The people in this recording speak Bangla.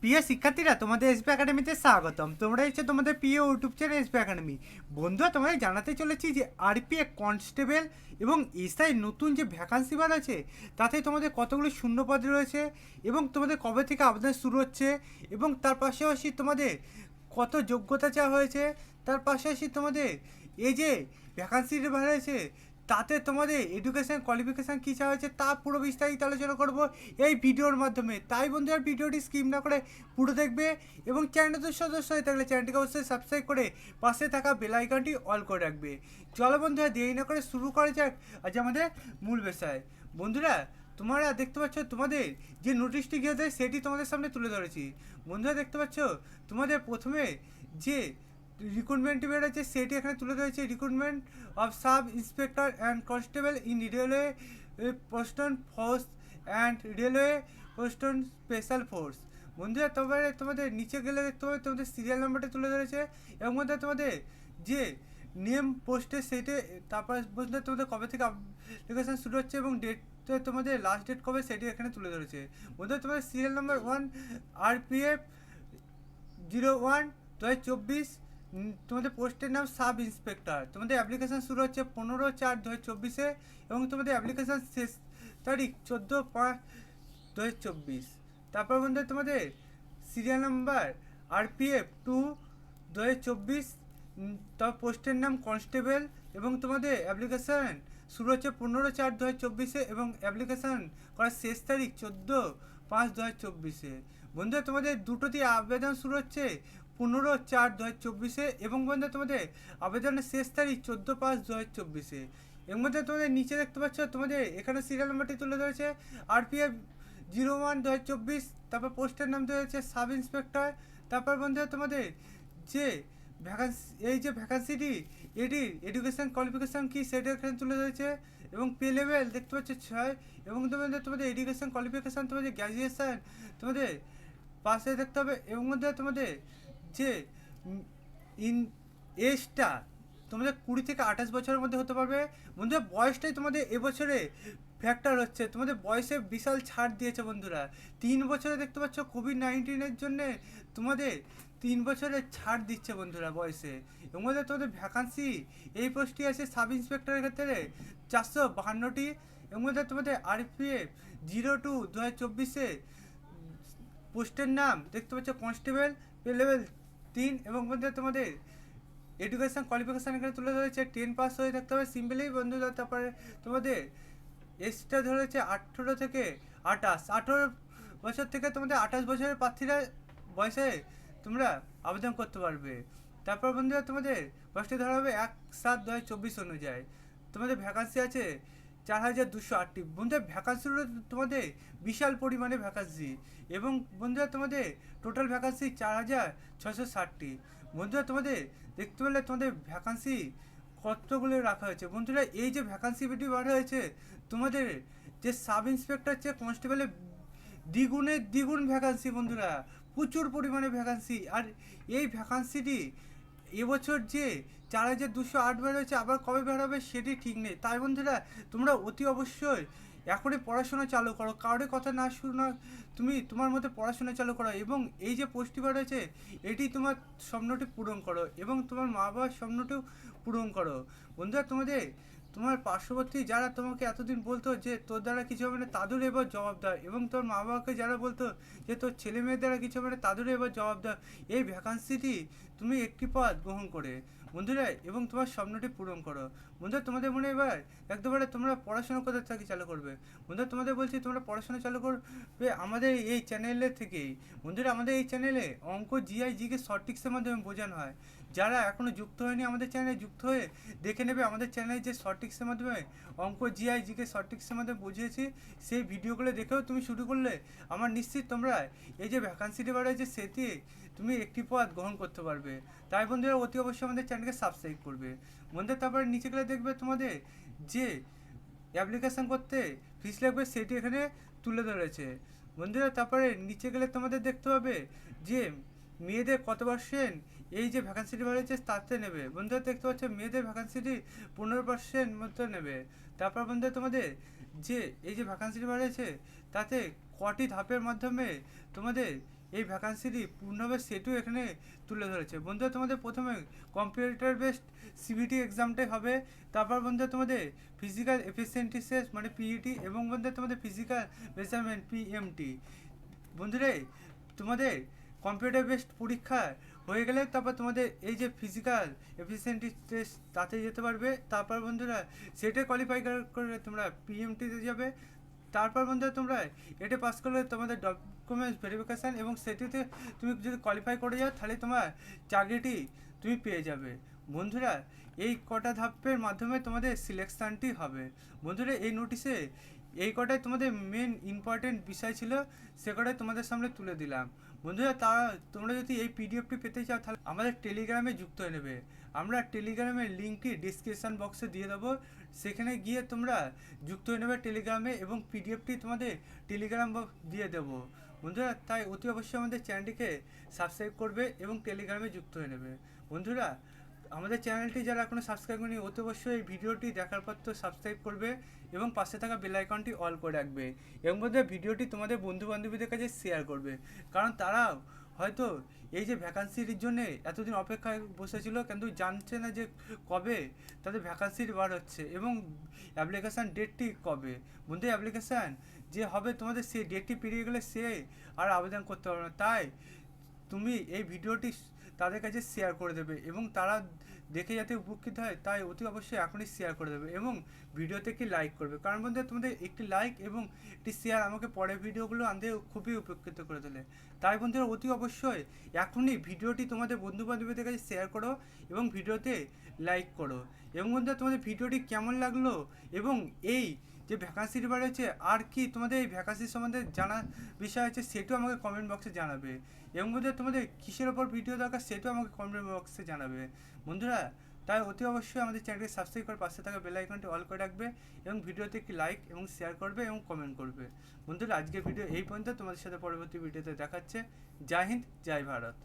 প্রিয় শিক্ষার্থীরা, তোমাদের এসবি একাডেমিতে স্বাগতম। তোমরা হচ্ছে তোমাদের প্রিয় ইউটিউব চ্যানেল এসবি একাডেমি। বন্ধুরা, তোমাদের জানাতে চলেছি যে আরপিএফ কনস্টেবল এবং এসআই নতুন যে ভ্যাকান্সি বার আছে তাতে তোমাদের কতগুলো শূন্যপদ রয়েছে এবং তোমাদের কবে থেকে আবেদন শুরু হচ্ছে এবং তার পাশাপাশি তোমাদের কত যোগ্যতা চাওয়া হয়েছে, তার পাশাপাশি তোমাদের এই যে ভ্যাকান্সিটা বার হয়েছে তাতে তোমাদের এডুকেশন কোয়ালিফিকেশান কী চাওয়া হয়েছে তা পুরো বিস্তারিত আলোচনা করব এই ভিডিওর মাধ্যমে। তাই বন্ধুরা, ভিডিওটি স্কিপ না করে পুরো দেখবে এবং চ্যানেলটির সদস্য হয়ে থাকলে চ্যানেলটিকে অবশ্যই সাবস্ক্রাইব করে পাশে থাকা বেল আইকনটি অল করে রাখবে। চলো বন্ধুরা, দেরি না করে শুরু করা যাক আজ আমাদের মূল বিষয়। বন্ধুরা, তোমরা দেখতে পাচ্ছ তোমাদের যে নোটিশটি গিয়েছে সেটি তোমাদের সামনে তুলে ধরেছি। বন্ধুরা দেখতে পাচ্ছ তোমাদের প্রথমে যে রিক্রুটমেন্টটি বেরোচ্ছে সেটি এখানে তুলে ধরেছে। Recruitment of sub inspector and constable in railway protection force and railway protection special force. বন্ধুরা, তোমাদের নিচে গেলে দেখতে পাবে তোমাদের সিরিয়াল নাম্বারটা তুলে ধরেছে এবং মধ্যে তোমাদের যে নেম পোস্টে সেইটে, তারপর বলতে তোমাদের কবে থেকে অ্যাপ্লিকেশন শুরু হচ্ছে এবং ডেট, তোমাদের লাস্ট ডেট কবে সেটি এখানে তুলে ধরেছে। বন্ধুরা, তোমাদের সিরিয়াল নাম্বার 1 আরপিএফ 01/2024, তোমাদের পোস্টের নাম সাব ইন্সপেক্টর। তোমাদের অ্যাপ্লিকেশান শুরু হচ্ছে 15/4/2024 এবং তোমাদের অ্যাপ্লিকেশান শেষ তারিখ 14/5/2024। তারপর বন্ধু তোমাদের সিরিয়াল নাম্বার আরপিএফ 2/2024, তার পোস্টের নাম কনস্টেবল এবং তোমাদের অ্যাপ্লিকেশান শুরু হচ্ছে 15/4/2024 এবং অ্যাপ্লিকেশান করার শেষ তারিখ 14/5/2024। বন্ধুরা, তোমাদের দুটোতেই আবেদন শুরু হচ্ছে 15/4/2024 এবং বন্ধু তোমাদের আবেদনের শেষ তারিখ 14/5/2024। এর মধ্যে তোমাদের নিচে দেখতে পাচ্ছ তোমাদের এখানে সিরিয়াল নাম্বারটি তুলে ধরেছে আরপিএফ 01/2024, তারপর পোস্টের নাম ধরেছে সাব ইন্সপেক্টর। তারপর বন্ধু তোমাদের যে ভ্যাকান্সি, এই যে ভ্যাকান্সিটি এটির এডুকেশান কোয়ালিফিকেশান কি সেটা এখানে তুলে ধরেছে এবং পে লেভেল দেখতে পাচ্ছ 6 এবং তোমাদের এডুকেশান কোয়ালিফিকেশান তোমাদের গ্র্যাজুয়েশান তোমাদের পাশে দেখতে হবে এবং মধ্যে তোমাদের যে ইন এজটা তোমাদের 20 থেকে 28 বছরের মধ্যে হতে পারবে। বন্ধুরা, বয়সটাই তোমাদের এবছরে ফ্যাক্টর হচ্ছে, তোমাদের বয়সে বিশাল ছাড় দিয়েছে বন্ধুরা। 3 বছরে দেখতে পাচ্ছ কোভিড-19-এর জন্যে তোমাদের 3 বছরের ছাড় দিচ্ছে বন্ধুরা বয়সে। এর মধ্যে তোমাদের ভ্যাকান্সি এই পোস্টটি আছে সাব ইন্সপেক্টরের ক্ষেত্রে 452টি। এর মধ্যে তোমাদের আরপিএফ 02/2024 পোস্টের নাম দেখতে পাচ্ছ কনস্টেবল, পে লেভেল 3 এবং মধ্যে তোমাদের এডুকেশান কোয়ালিফিকেশান এখানে তুলে ধরেছে 10 পাস হয়ে থাকতে হবে সিম্পলি বন্ধুরা। তারপরে তোমাদের এজটা ধরেছে 18 থেকে 28, 18 বছর থেকে তোমাদের 28 বছরের প্রার্থীরা বয়সে তোমরা আবেদন করতে পারবে। তারপর বন্ধুরা তোমাদের বয়সটা ধরা হবে 1/7/2024 অনুযায়ী। তোমাদের ভ্যাকান্সি আছে 4208টি। বন্ধুরা, ভ্যাকান্সিগুলো তোমাদের বিশাল পরিমাণে ভ্যাকান্সি এবং বন্ধুরা তোমাদের টোটাল ভ্যাকান্সি 4660টি। বন্ধুরা, তোমাদের দেখতে পেলে তোমাদের ভ্যাকান্সি কতগুলো রাখা হয়েছে। বন্ধুরা, এই যে ভ্যাকান্সি বেটি বার হয়েছে তোমাদের যে সাব ইন্সপেক্টর চেয়ে কনস্টেবলের দ্বিগুণ ভ্যাকান্সি বন্ধুরা, প্রচুর পরিমাণে ভ্যাকান্সি। আর এই ভ্যাকান্সিটি এবছর যে 4208 বের হয়েছে আবার কবে বের হবে সেটি ঠিক নেই। তাই বন্ধুরা, তোমরা অতি অবশ্যই এখনই পড়াশোনা চালু করো, কারোর কথা না শুনো, তুমি তোমার মধ্যে পড়াশোনা চালু করো এবং এই যে পোস্টটি বার হয়েছে এটি তোমার স্বপ্নটি পূরণ করো এবং তোমার মা বাবার স্বপ্নটিও পূরণ করো। বন্ধুরা, তোমার পার্শ্ববর্তী যারা তোমাকে এতদিন বলতো যে তোর দ্বারা কিছু হবে না তাদের এবার জবাব দাও এবং তোর মা বাবাকে যারা বলতো যে তোর ছেলে মেয়ের দ্বারা কিছু হবে না তাদেরও এবার জবাব দাও। এই ভ্যাকান্সিটি তুমি একটি পদ গ্রহণ করে বন্ধুরা এবং তোমার স্বপ্নটি পূরণ করো। বন্ধুরা, তোমাদের মনে এবার একবারে তোমরা পড়াশোনা কোথা থেকে চালু করবে। বন্ধুরা, তোমাদের বলছি তোমরা পড়াশোনা চালু করবে আমাদের এই চ্যানেলের থেকেই। বন্ধুরা, আমাদের এই চ্যানেলে অঙ্ক, জিআই, জিকে শর্ট ট্রিক্সের মাধ্যমে বোঝানো হয়। যারা এখনও যুক্ত হয়নি আমাদের চ্যানেলে যুক্ত হয়ে দেখে নেবে আমাদের চ্যানেলে যে শর্ট ট্রিক্সের মাধ্যমে অঙ্ক, জিআই, জিকে শর্ট ট্রিক্সের মাধ্যমে বুঝিয়েছি সেই ভিডিওগুলো দেখেও তুমি শুরু করলে আমার নিশ্চিত তোমরা এই যে ভ্যাকান্সিটি বার হয়েছে সেটি তুমি একটি পদ গ্রহণ করতে পারবে। তাই বন্ধুরা, অতি অবশ্যই আমাদের চ্যানেলকে সাবস্ক্রাইব করবে। বন্ধুরা, তারপরে নিচে গেলে দেখবে তোমাদের যে অ্যাপ্লিকেশান করতে ফিস লাগবে সেটি এখানে তুলে ধরেছে। বন্ধুরা, তারপরে নিচে গেলে তোমাদের দেখতে পাবে যে মেয়েদের কত পার্সেন্ট এই যে ভ্যাকান্সিটি বার হয়েছে তাতে নেবে। বন্ধুরা, দেখতে পাচ্ছ মেয়েদের ভ্যাকান্সিটি 15% মতো নেবে। তারপর বন্ধুরা, তোমাদের যে এই যে ভ্যাকান্সিটি বার হয়েছে তাতে কটি ধাপের মাধ্যমে তোমাদের এই ভ্যাকান্সিটি পূর্ণভাবে সেটিও এখানে তুলে ধরেছে। বন্ধুরা তোমাদের প্রথমে কম্পিউটার বেসড সিবিটি এক্সামটাই হবে, তারপর বন্ধুরা তোমাদের ফিজিক্যাল এফিসিয়েন্সি মানে পিইটি এবং বন্ধুরা তোমাদের ফিজিক্যাল মেজারমেন্ট পিএমটি। বন্ধুরা তোমাদের কম্পিউটার বেসড পরীক্ষা হয়ে গেলে তারপর তোমাদের এই যে ফিজিক্যাল এফিসিয়েন্সি টেস্ট তাতে যেতে পারবে। তারপর বন্ধুরা সেটা কোয়ালিফাই করে তোমরা পিএমটিতে যাবে। তারপর বন্ধুরা তোমরা এটা পাস করলে তোমাদের ডকুমেন্টস ভেরিফিকেশান এবং সেটিতে তুমি যদি কোয়ালিফাই করে যাও তাহলে তোমার চাকরিটি তুমি পেয়ে যাবে। বন্ধুরা এই কটা ধাপের মাধ্যমে তোমাদের সিলেকশানটি হবে। বন্ধুরা এই নোটিশে এই কটাই তোমাদের মেন ইম্পর্টেন্ট বিষয় ছিল, সে কটাই তোমাদের সামনে তুলে দিলাম। বন্ধুরা তোমরা যদি এই পিডিএফটি পেতে চাও তাহলে আমাদের টেলিগ্রামে যুক্ত হয়ে নেবে। আমরা টেলিগ্রামের লিঙ্কটি ডিসক্রিপশান বক্সে দিয়ে দেবো, সেখানে গিয়ে তোমরা যুক্ত হয়ে নেবে টেলিগ্রামে এবং পিডিএফটি তোমাদের টেলিগ্রাম দিয়ে দেবো। বন্ধুরা তাই অতি অবশ্যই আমাদের চ্যানেলটিকে সাবস্ক্রাইব করবে এবং টেলিগ্রামে যুক্ত হয়ে নেবে। বন্ধুরা আমাদের চ্যানেলটি যারা এখনও সাবস্ক্রাইব করেনি অতি অবশ্যই এই ভিডিওটি দেখার পর তো সাবস্ক্রাইব করবে এবং পাশে থাকা বেল আইকনটি অল করে রাখবে এবং মধ্যে ভিডিওটি তোমাদের বন্ধু বান্ধবীদের কাছে শেয়ার করবে, কারণ তারাও হয়তো এই যে ভ্যাকান্সির জন্য এতদিন অপেক্ষায় বসেছিল কিন্তু জানছে না যে কবে তাদের ভ্যাকান্সির বার হচ্ছে এবং অ্যাপ্লিকেশান ডেটটি কবে। বন্ধু অ্যাপ্লিকেশান যে হবে তোমাদের সেই ডেটটি পেরিয়ে গেলে সে আর আবেদন করতে পারবে না। তাই তুমি এই ভিডিওটি তাদের কাছে শেয়ার করে দেবে এবং তারা দেখে যাতে উপকৃত হয় তাই অতি অবশ্যই এখনই শেয়ার করে দেবে এবং ভিডিওতে একটি লাইক করবে, কারণ বন্ধু তোমাদের একটি লাইক এবং একটি শেয়ার আমাকে পরের ভিডিওগুলো আনতে খুবই উপকৃত করে তোলে। তাই বন্ধুরা অতি অবশ্যই এখনই ভিডিওটি তোমাদের বন্ধু বান্ধবীদের কাছে শেয়ার করো এবং ভিডিওতে লাইক করো। এবং বন্ধুরা তোমাদের ভিডিওটি কেমন লাগলো এবং এই যে ভ্যাকান্সির বার হয়েছে আর কি তোমাদের এই ভ্যাকান্সি সম্বন্ধে জানার বিষয় আছে সেটাও আমাকে কমেন্ট বক্সে জানাবে এবং বন্ধুরা তোমাদের কিসের ওপর ভিডিও দরকার সেটাও আমাকে কমেন্ট বক্সে জানাবে। বন্ধুরা তাই অতি অবশ্যই আমাদের চ্যানেলকে সাবস্ক্রাইব করে পাশে থাকা বেল আইকনটি অল করে রাখবে এবং ভিডিওতে একটি লাইক এবং শেয়ার করবে এবং কমেন্ট করবে। বন্ধুরা আজকের ভিডিও এই পর্যন্ত, তোমাদের সাথে পরবর্তী ভিডিওতে দেখাচ্ছে। জয় হিন্দ, জয় ভারত।